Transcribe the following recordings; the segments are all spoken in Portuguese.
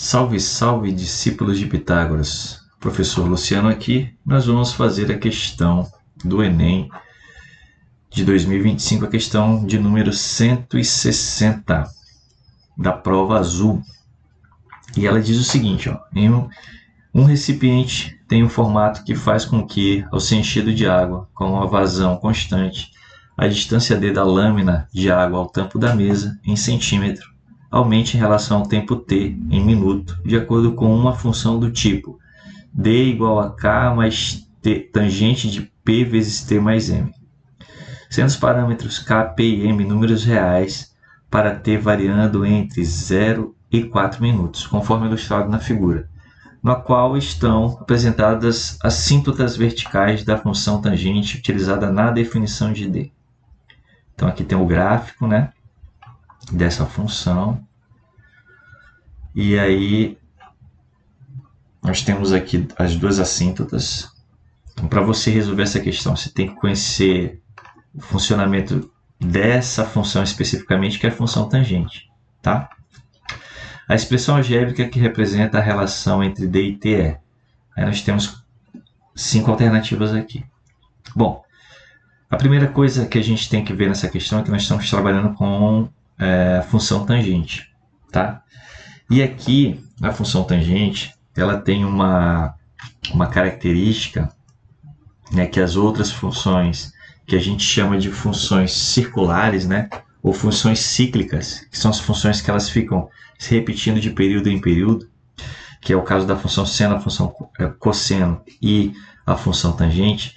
Salve, salve, discípulos de Pitágoras. Professor Luciano aqui. Nós vamos fazer a questão do Enem de 2025, a questão de número 160 da prova azul. E ela diz o seguinte, em um recipiente tem um formato que faz com que, ao ser enchido de água com uma vazão constante, a distância d da lâmina de água ao tampo da mesa em centímetro aumente em relação ao tempo t em minuto, de acordo com uma função do tipo d igual a k mais t, tangente de p vezes t mais m. Sendo os parâmetros k, p e m números reais para t variando entre 0 e 4 minutos, conforme ilustrado na figura, na qual estão apresentadas as assíntotas verticais da função tangente utilizada na definição de d. Então aqui tem o gráfico, né, dessa função. E aí nós temos aqui as duas assíntotas. Então, para você resolver essa questão, você tem que conhecer o funcionamento dessa função especificamente, que é a função tangente, tá? A expressão algébrica que representa a relação entre d e t é. Aí nós temos 5 alternativas aqui. Bom, a primeira coisa que a gente tem que ver nessa questão é que nós estamos trabalhando com a função tangente, tá? E aqui, a função tangente, ela tem uma característica, né, que as outras funções, que a gente chama de funções circulares, né, ou funções cíclicas, que são as funções que elas ficam se repetindo de período em período, que é o caso da função seno, a função cosseno e a função tangente,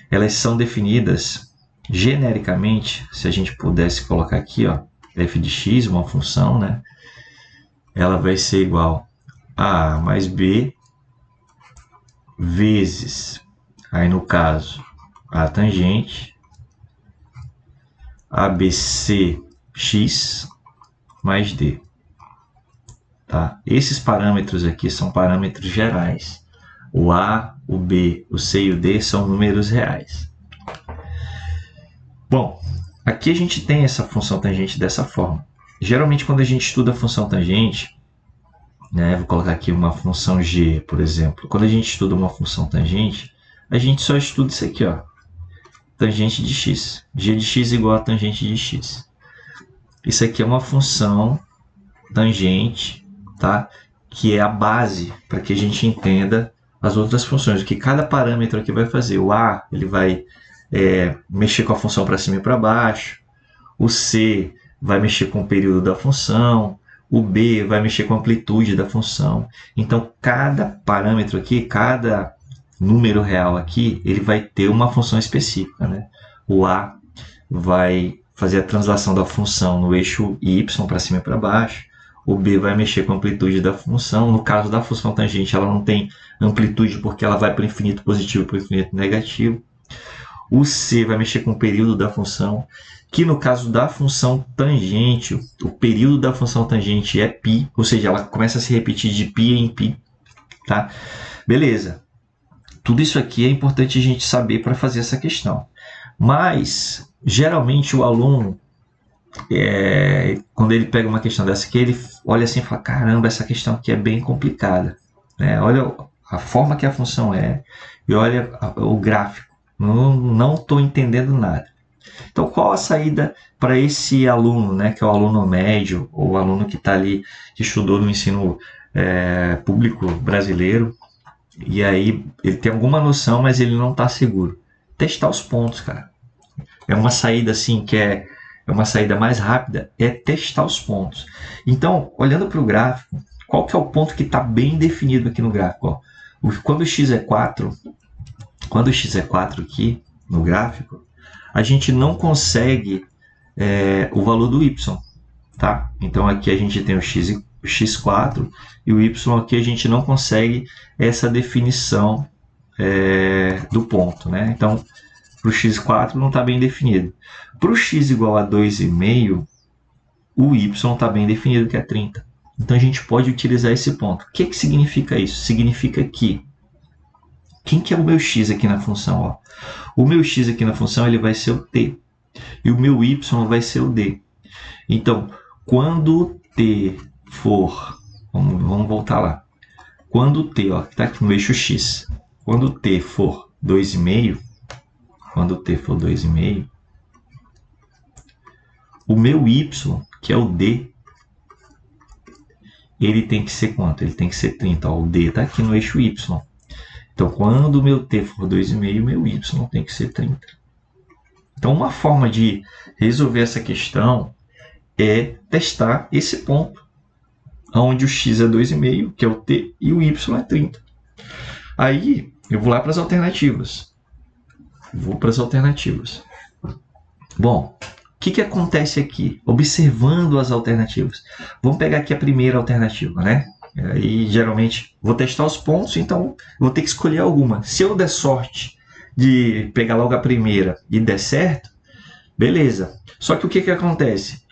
elas são definidas genericamente, se a gente pudesse colocar aqui, f de x, uma função, né, ela vai ser igual a mais b vezes, aí no caso, a tangente, abcx mais d. Tá? Esses parâmetros aqui são parâmetros gerais. O a, o b, o c e o d são números reais. Bom, aqui a gente tem essa função tangente dessa forma. Geralmente, quando a gente estuda a função tangente, né, vou colocar aqui uma função g, por exemplo. Quando a gente estuda uma função tangente, a gente só estuda isso aqui, tangente de x. G de x igual a tangente de x. Isso aqui é uma função tangente, tá? Que é a base para que a gente entenda as outras funções. O que cada parâmetro aqui vai fazer. O a, ele vai mexer com a função para cima e para baixo. O c vai mexer com o período da função. O b vai mexer com a amplitude da função. Então, cada parâmetro aqui, cada número real aqui, ele vai ter uma função específica, né? O a vai fazer a translação da função no eixo y para cima e para baixo. O b vai mexer com a amplitude da função. No caso da função tangente, ela não tem amplitude porque ela vai para o infinito positivo e para o infinito negativo. O c vai mexer com o período da função, que no caso da função tangente, o período da função tangente é π, ou seja, ela começa a se repetir de π em π, tá? Beleza. Tudo isso aqui é importante a gente saber para fazer essa questão. Mas, geralmente, o aluno, quando ele pega uma questão dessa aqui, ele olha assim e fala, caramba, essa questão aqui é bem complicada, né? Olha a forma que a função é e olha o gráfico. Não estou entendendo nada. Então, qual a saída para esse aluno, né, que é o aluno médio, ou o aluno que está ali, que estudou no ensino público brasileiro, e aí ele tem alguma noção, mas ele não está seguro? Testar os pontos, cara. É uma saída assim que é uma saída mais rápida, é testar os pontos. Então, olhando para o gráfico, qual que é o ponto que está bem definido aqui no gráfico? Quando o x é 4, aqui no gráfico, a gente não consegue o valor do y, tá? Então aqui a gente tem o x4 e o y aqui a gente não consegue essa definição do ponto, né? Então, para o x4 não está bem definido. Para o x igual a 2,5, o y está bem definido, que é 30. Então a gente pode utilizar esse ponto. O que significa isso? Significa que quem que é o meu x aqui na função? O meu x aqui na função ele vai ser o t. E o meu y vai ser o d. Então, quando t for Vamos voltar lá. Quando t, que está aqui no eixo x, quando t for 2,5, o meu y, que é o d, ele tem que ser quanto? Ele tem que ser 30. Ó, o d está aqui no eixo y. Então, quando o meu t for 2,5, meu y tem que ser 30. Então, uma forma de resolver essa questão é testar esse ponto, onde o x é 2,5, que é o t, e o y é 30. Aí, eu vou lá para as alternativas. Bom, o que acontece aqui? Observando as alternativas. Vamos pegar aqui a primeira alternativa, né? Aí, geralmente, vou testar os pontos, então vou ter que escolher alguma. Se eu der sorte de pegar logo a primeira e der certo, beleza. Só que o que acontece?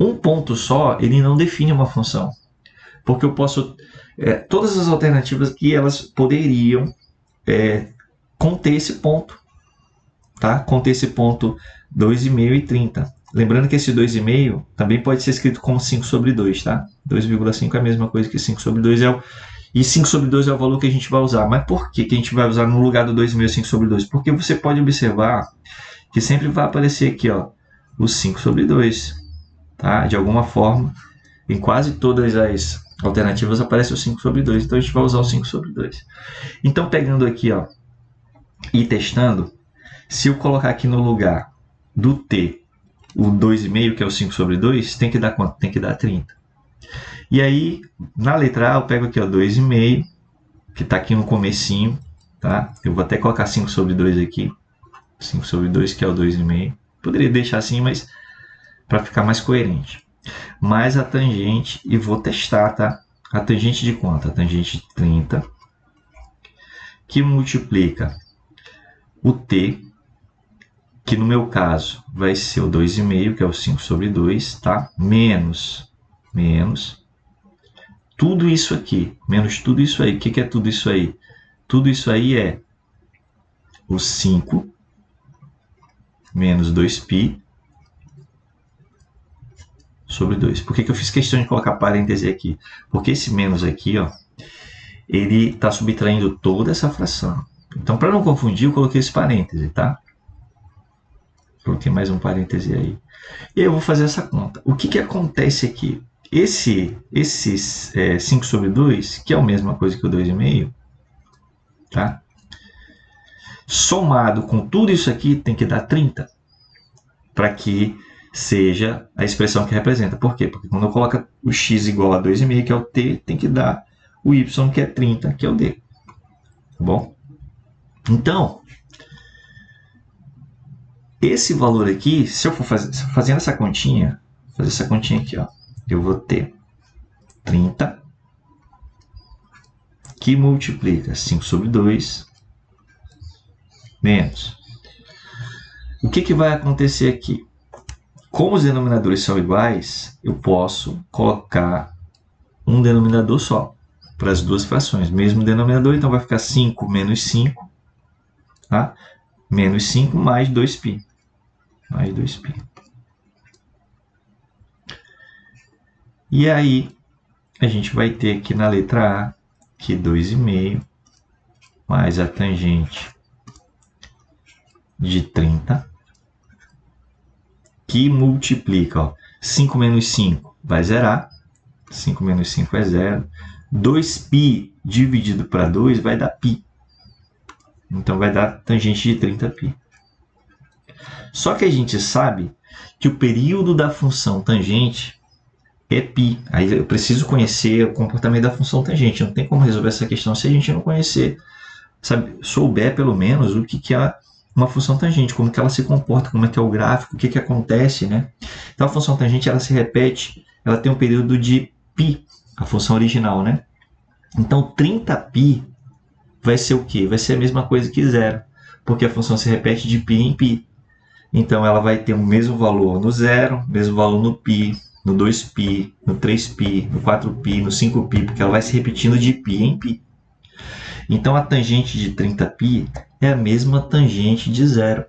Um ponto só, ele não define uma função. Porque eu posso... todas as alternativas aqui, elas poderiam conter esse ponto. Tá? Conter esse ponto 2,5 e 30. Lembrando que esse 2,5 também pode ser escrito como 5 sobre 2, tá? 2,5 é a mesma coisa que 5 sobre 2 e 5 sobre 2 é o valor que a gente vai usar. Mas por que a gente vai usar no lugar do 2,5 5 sobre 2? Porque você pode observar que sempre vai aparecer aqui, ó, o 5 sobre 2, tá? De alguma forma, em quase todas as alternativas aparece o 5 sobre 2, então a gente vai usar o 5 sobre 2. Então, pegando aqui, ó, e testando, se eu colocar aqui no lugar do t o 2,5, que é o 5 sobre 2, tem que dar quanto? Tem que dar 30. E aí, na letra A, eu pego aqui, ó, 2,5, que está aqui no comecinho, tá? Eu vou até colocar 5 sobre 2 aqui. 5 sobre 2, que é o 2,5. Poderia deixar assim, mas para ficar mais coerente. Mais a tangente, e vou testar, tá? A tangente de quanto? A tangente de 30, que multiplica o t, que no meu caso vai ser o 2,5, que é o 5 sobre 2, tá? Menos tudo isso aqui, menos tudo isso aí. O que é tudo isso aí? Tudo isso aí é o 5 menos 2π sobre 2. Por que eu fiz questão de colocar parêntese aqui? Porque esse menos aqui, ó, ele está subtraindo toda essa fração. Então, para não confundir, eu coloquei esse parêntese, tá? Coloquei mais um parêntese aí. E eu vou fazer essa conta. O que acontece aqui? Esse 5 sobre 2, que é a mesma coisa que o 2,5, tá? Somado com tudo isso aqui, tem que dar 30, para que seja a expressão que representa. Por quê? Porque quando eu coloco o x igual a 2,5, que é o t, tem que dar o y, que é 30, que é o d. Tá bom? Então, esse valor aqui, se eu for fazendo essa continha, fazer essa continha aqui, ó, eu vou ter 30, que multiplica 5 sobre 2, menos. O que vai acontecer aqui? Como os denominadores são iguais, eu posso colocar um denominador só para as duas frações. Mesmo denominador, então vai ficar 5 menos 5, tá? Menos 5 mais 2π. Mais 2π. E aí, a gente vai ter aqui na letra A, que 2,5 mais a tangente de 30, que multiplica, ó, 5 menos 5 vai zerar, 5 menos 5 é zero, 2π dividido para 2 vai dar π, então vai dar tangente de 30π. Só que a gente sabe que o período da função tangente é π. Aí eu preciso conhecer o comportamento da função tangente. Não tem como resolver essa questão se a gente não conhecer, souber pelo menos o que é uma função tangente, como que ela se comporta, como é que é o gráfico, o que acontece, né? Então a função tangente, ela se repete, ela tem um período de π, a função original, né? Então 30π vai ser o quê? Vai ser a mesma coisa que zero, porque a função se repete de π em π. Então ela vai ter o mesmo valor no zero, mesmo valor no π, no 2π, no 3π, no 4π, no 5π, porque ela vai se repetindo de π em π. Então a tangente de 30π é a mesma tangente de zero.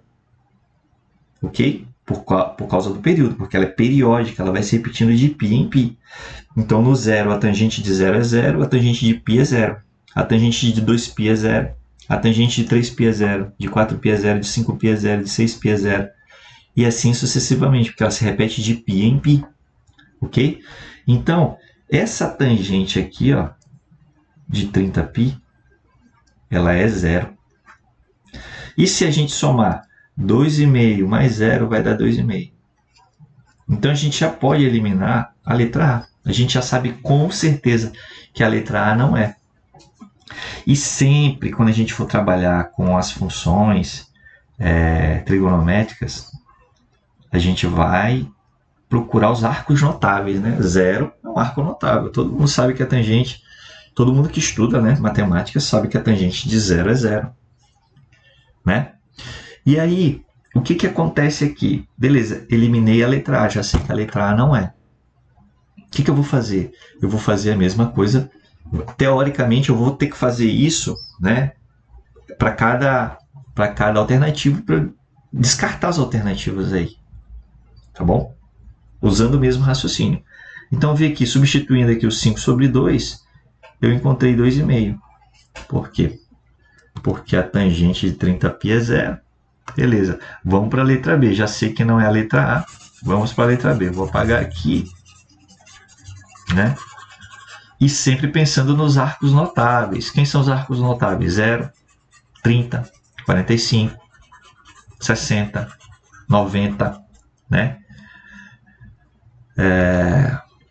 Ok? por causa do período, porque ela é periódica, ela vai se repetindo de π em π. Então, no zero, a tangente de 0 é 0, a tangente de π é 0. A tangente de 2π é 0. A tangente de 3π é 0. De 4π é 0. De 5π é 0. De 6π é 0. E assim sucessivamente, porque ela se repete de π em π. Ok? Então, essa tangente aqui, ó, de 30π, ela é 0. E se a gente somar 2,5 mais 0, vai dar 2,5. Então, a gente já pode eliminar a letra A. A gente já sabe com certeza que a letra A não é. E sempre, quando a gente for trabalhar com as funções trigonométricas, a gente vai procurar os arcos notáveis, né? 0 é um arco notável. Todo mundo sabe que a tangente, todo mundo que estuda, né, matemática sabe que a tangente de 0 é 0. Né? E aí, o que acontece aqui? Beleza, eliminei a letra A, já sei que a letra A não é. O que eu vou fazer? Eu vou fazer a mesma coisa. Teoricamente, eu vou ter que fazer isso, né, para cada alternativa, para descartar as alternativas aí. Tá bom? Usando o mesmo raciocínio. Então, eu vi aqui, substituindo aqui o 5 sobre 2, eu encontrei 2,5. Por quê? Porque a tangente de 30π é 0. Beleza. Vamos para a letra B. Já sei que não é a letra A. Vamos para a letra B. Vou apagar aqui. Né? E sempre pensando nos arcos notáveis. Quem são os arcos notáveis? 0, 30, 45, 60, 90, né?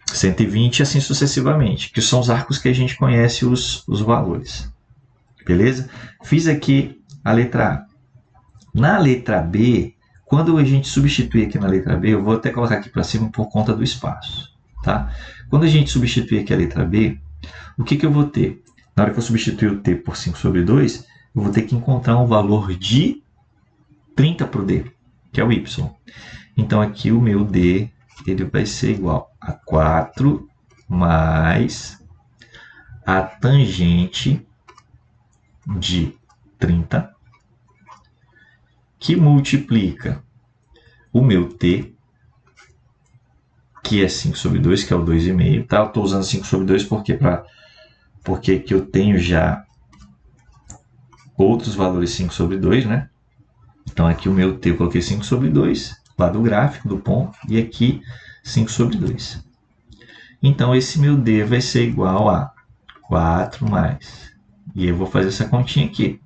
120 e assim sucessivamente. Que são os arcos que a gente conhece os valores. Beleza? Fiz aqui a letra A. Na letra B, quando a gente substituir aqui na letra B, eu vou até colocar aqui para cima por conta do espaço. Tá? Quando a gente substituir aqui a letra B, o que eu vou ter? Na hora que eu substituir o t por 5 sobre 2, eu vou ter que encontrar um valor de 30 para o d, que é o y. Então, aqui o meu d ele vai ser igual a 4 mais a tangente de 30, que multiplica o meu t, que é 5 sobre 2, que é o 2,5. Tá? Eu estou usando 5 sobre 2 porque aqui eu tenho já outros valores 5 sobre 2, né? Então, aqui o meu t eu coloquei 5 sobre 2, lá do gráfico, do ponto, e aqui 5 sobre 2. Então, esse meu d vai ser igual a 4 mais... E eu vou fazer essa continha aqui.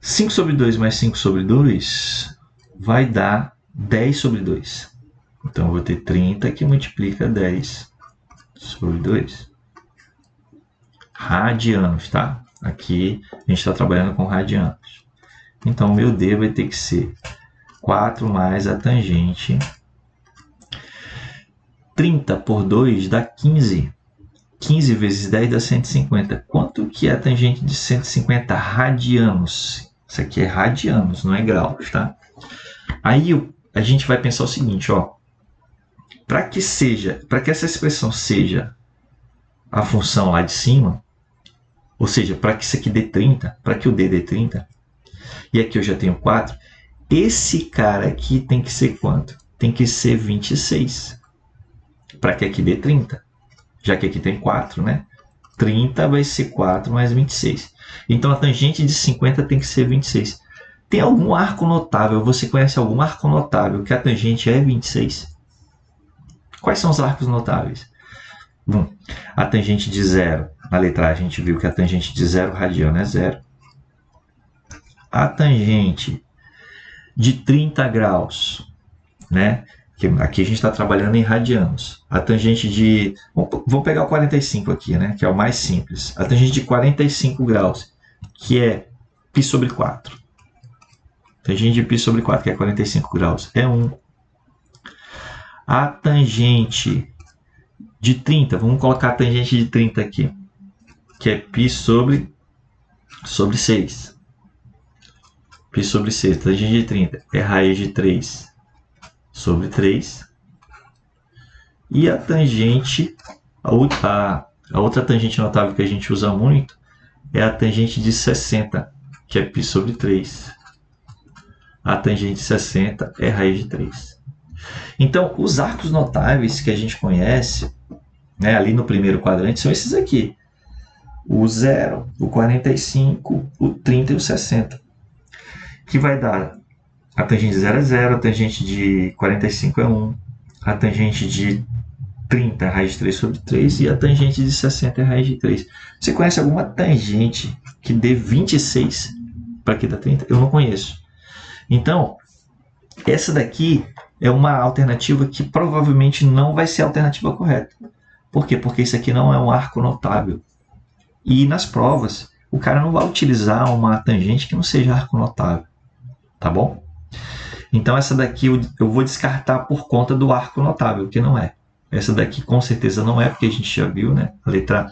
5 sobre 2 mais 5 sobre 2 vai dar 10 sobre 2. Então, eu vou ter 30 que multiplica 10 sobre 2. Radianos, tá? Aqui a gente está trabalhando com radianos. Então, o meu d vai ter que ser 4 mais a tangente. 30 por 2 dá 15. 15 vezes 10 dá 150. Quanto que é a tangente de 150 radianos? Isso aqui é radianos, não é graus, tá? Aí a gente vai pensar o seguinte, ó. Para que essa expressão seja a função lá de cima, ou seja, para que isso aqui dê 30, para que o d dê 30, e aqui eu já tenho 4, esse cara aqui tem que ser quanto? Tem que ser 26. Para que aqui dê 30. Já que aqui tem 4, né? 30 vai ser 4 mais 26. Então, a tangente de 50 tem que ser 26. Tem algum arco notável? Você conhece algum arco notável que a tangente é 26? Quais são os arcos notáveis? Bom, a tangente de 0. Na letra A, a gente viu que a tangente de 0 radiano é 0. A tangente de 30 graus, né? Aqui a gente está trabalhando em radianos. A tangente de... Vou pegar o 45 aqui, né? Que é o mais simples. A tangente de 45 graus, que é π sobre 4. Tangente de π sobre 4, que é 45 graus, é 1. A tangente de 30, vamos colocar a tangente de 30 aqui, que é π sobre 6. π sobre 6, tangente de 30, é raiz de 3 sobre 3. E a tangente, a outra tangente notável que a gente usa muito, é a tangente de 60, que é π sobre 3. A tangente de 60 é raiz de 3. Então, os arcos notáveis que a gente conhece, né, ali no primeiro quadrante, são esses aqui. O 0, o 45, o 30 e o 60. Que vai dar a tangente de 0 é 0, a tangente de 45 é 1, a tangente de 30 é raiz de 3 sobre 3 e a tangente de 60 é raiz de 3. Você conhece alguma tangente que dê 26 para que dá 30? Eu não conheço. Então, essa daqui é uma alternativa que provavelmente não vai ser a alternativa correta. Por quê? Porque isso aqui não é um arco notável. E nas provas, o cara não vai utilizar uma tangente que não seja arco notável. Tá bom? Então, essa daqui eu vou descartar por conta do arco notável, que não é. Essa daqui com certeza não é, porque a gente já viu, né? A letra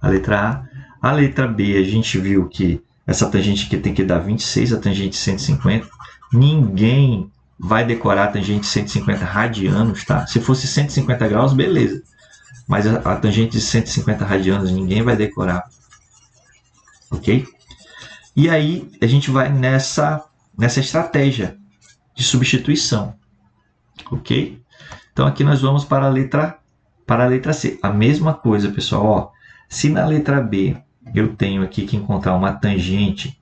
A. A letra B, a gente viu que essa tangente aqui tem que dar 26, a tangente de 150. Ninguém vai decorar a tangente de 150 radianos, tá? Se fosse 150 graus, beleza. Mas a tangente de 150 radianos ninguém vai decorar. Ok? E aí a gente vai nessa estratégia de substituição. Ok? Então aqui nós vamos para a letra C. A mesma coisa, pessoal. Ó, se na letra B eu tenho aqui que encontrar uma tangente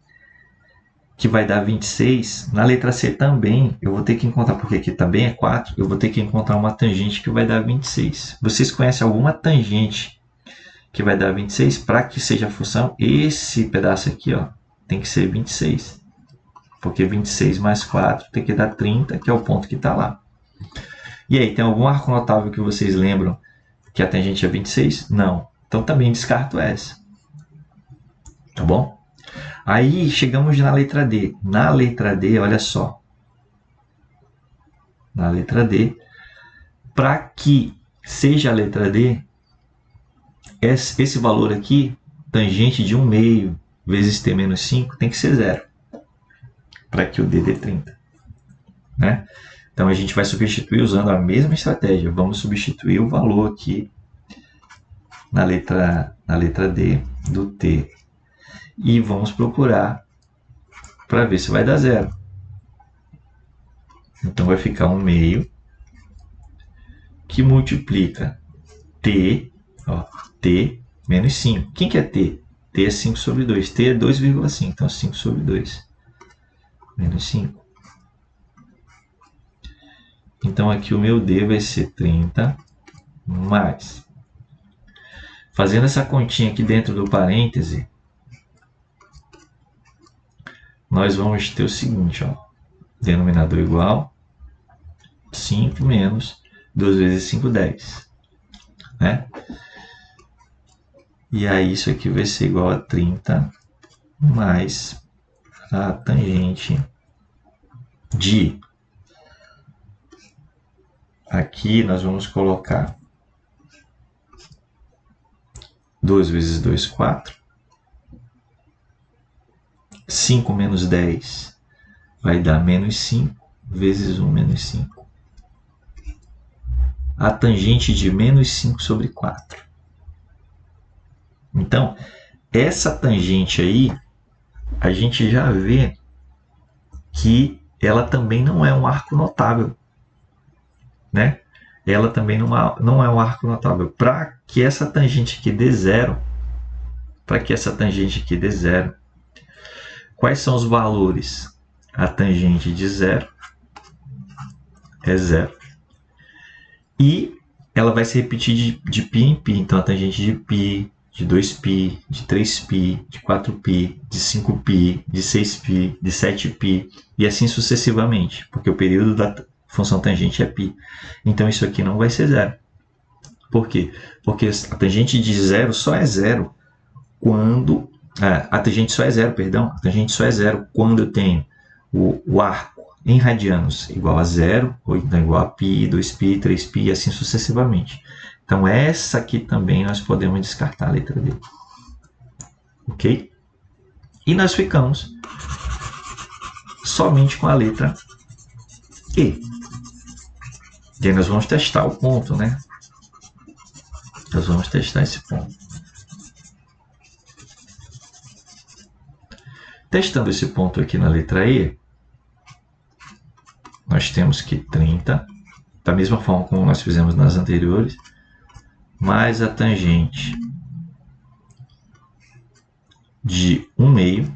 que vai dar 26, na letra C também eu vou ter que encontrar, porque aqui também é 4, eu vou ter que encontrar uma tangente que vai dar 26. Vocês conhecem alguma tangente que vai dar 26? Para que seja a função, esse pedaço aqui, ó, tem que ser 26. Porque 26 mais 4 tem que dar 30, que é o ponto que está lá. E aí, tem algum arco notável que vocês lembram que a tangente é 26? Não. Então também descarto essa. Tá bom? Aí chegamos na letra D. Na letra D, olha só. Na letra D, para que seja a letra D, esse valor aqui, tangente de 1 meio vezes t menos 5, tem que ser 0. Para que o D dê 30. Né? Então a gente vai substituir usando a mesma estratégia. Vamos substituir o valor aqui na letra D do T. E vamos procurar para ver se vai dar 0. Então vai ficar 1 meio que multiplica T, ó, T menos 5. Quem que é T? T é 5 sobre 2. T é 2,5. Então 5 sobre 2 menos 5. Então aqui o meu D vai ser 30 mais. Fazendo essa continha aqui dentro do parêntese, nós vamos ter o seguinte, ó, denominador igual 5 menos 2 vezes 5, 10. Né? E aí isso aqui vai ser igual a 30 mais a tangente de... Aqui nós vamos colocar 2 vezes 2, 4. 5 menos 10 vai dar menos 5 vezes 1 menos 5. A tangente de menos 5 sobre 4. Então, essa tangente aí, a gente já vê que ela também não é um arco notável. Né? Ela também não é um arco notável. Para que essa tangente aqui dê 0, quais são os valores? A tangente de 0 é 0. E ela vai se repetir de π em π. Então, a tangente de π, de 2π, de 3π, de 4π, de 5π, de 6π, de 7π, e assim sucessivamente, porque o período da função tangente é π. Então, isso aqui não vai ser 0. Por quê? Porque a tangente de 0 só é 0 quando... a tangente só é 0, perdão. A tangente só é 0 quando eu tenho o arco em radianos igual a 0, ou então igual a π, 2π, 3π, e assim sucessivamente. Então, essa aqui também nós podemos descartar a letra D. Ok? E nós ficamos somente com a letra E. E aí nós vamos testar o ponto, né? Nós vamos testar esse ponto. Testando esse ponto aqui na letra E, temos que 30, da mesma forma como nós fizemos nas anteriores, mais a tangente de 1/2,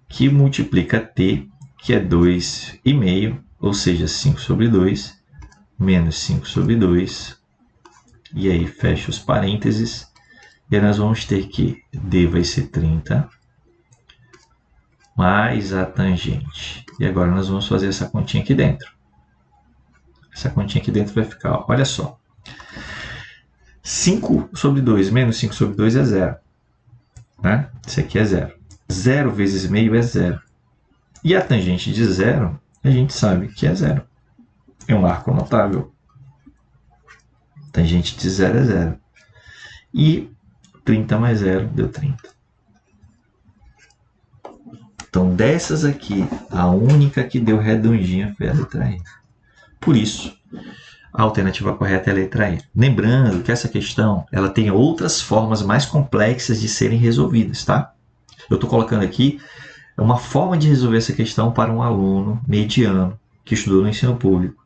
que multiplica t, que é 2,5, ou seja, 5/2, menos 5/2, e aí fecha os parênteses, e aí nós vamos ter que d vai ser 30, mais a tangente. E agora nós vamos fazer essa continha aqui dentro. Essa continha aqui dentro vai ficar, olha só, 5/2 menos 5/2 é 0. Né? Isso aqui é 0. 0 vezes meio é 0. E a tangente de 0, a gente sabe que é 0. É um arco notável. Tangente de 0 é 0. E 30 mais 0 deu 30. Então, dessas aqui, a única que deu redondinha foi a letra E. Por isso, a alternativa correta é a letra E. Lembrando que essa questão ela tem outras formas mais complexas de serem resolvidas, tá? Eu estou colocando aqui uma forma de resolver essa questão para um aluno mediano que estudou no ensino público,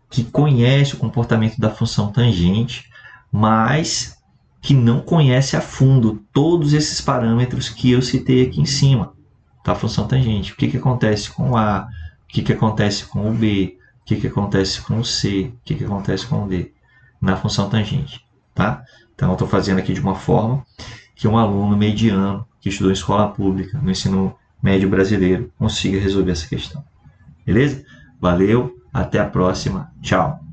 que conhece o comportamento da função tangente, mas que não conhece a fundo todos esses parâmetros que eu citei aqui em cima da função tangente. O que acontece com o A, o que acontece com o B, o que acontece com o C, o que acontece com o D na função tangente, tá? Então, eu estou fazendo aqui de uma forma que um aluno mediano que estudou em escola pública, no ensino médio brasileiro, consiga resolver essa questão. Beleza? Valeu, até a próxima, tchau!